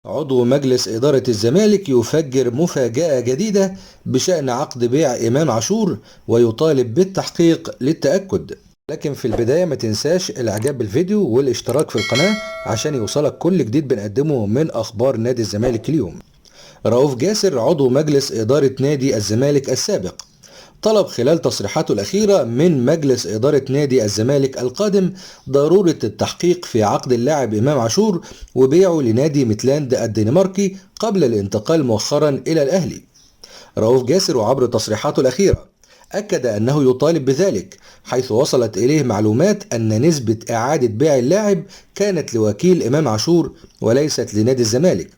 عضو مجلس إدارة الزمالك يفجر مفاجأة جديدة بشأن عقد بيع إمام عاشور ويطالب بالتحقيق للتأكد. لكن في البداية ما تنساش الإعجاب بالفيديو والاشتراك في القناة عشان يوصلك كل جديد بنقدمه من أخبار نادي الزمالك اليوم. رؤوف جاسر عضو مجلس إدارة نادي الزمالك السابق طلب خلال تصريحاته الأخيرة من مجلس إدارة نادي الزمالك القادم ضرورة التحقيق في عقد اللاعب إمام عاشور وبيعه لنادي ميتلاند الدنماركي قبل الانتقال مؤخرا إلى الأهلي. رؤوف جاسر عبر تصريحاته الأخيرة أكد أنه يطالب بذلك، حيث وصلت إليه معلومات أن نسبة إعادة بيع اللاعب كانت لوكيل إمام عاشور وليست لنادي الزمالك،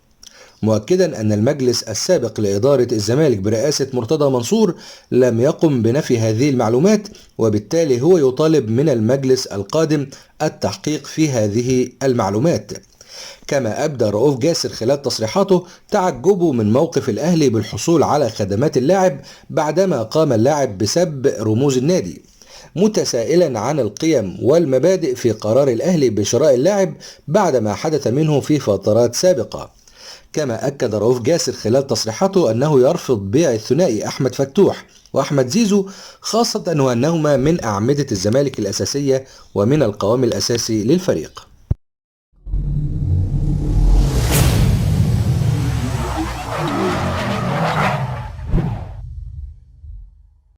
مؤكدا أن المجلس السابق لإدارة الزمالك برئاسة مرتضى منصور لم يقم بنفي هذه المعلومات، وبالتالي هو يطالب من المجلس القادم التحقيق في هذه المعلومات. كما أبدى رؤوف جاسر خلال تصريحاته تعجبه من موقف الأهلي بالحصول على خدمات اللاعب بعدما قام اللاعب بسب رموز النادي، متسائلا عن القيم والمبادئ في قرار الأهلي بشراء اللاعب بعدما حدث منه في فترات سابقة. كما أكد رؤوف جاسر خلال تصريحاته أنه يرفض بيع الثنائي أحمد فتوح وأحمد زيزو، خاصة وأنهما من أعمدة الزمالك الأساسية ومن القوام الأساسي للفريق.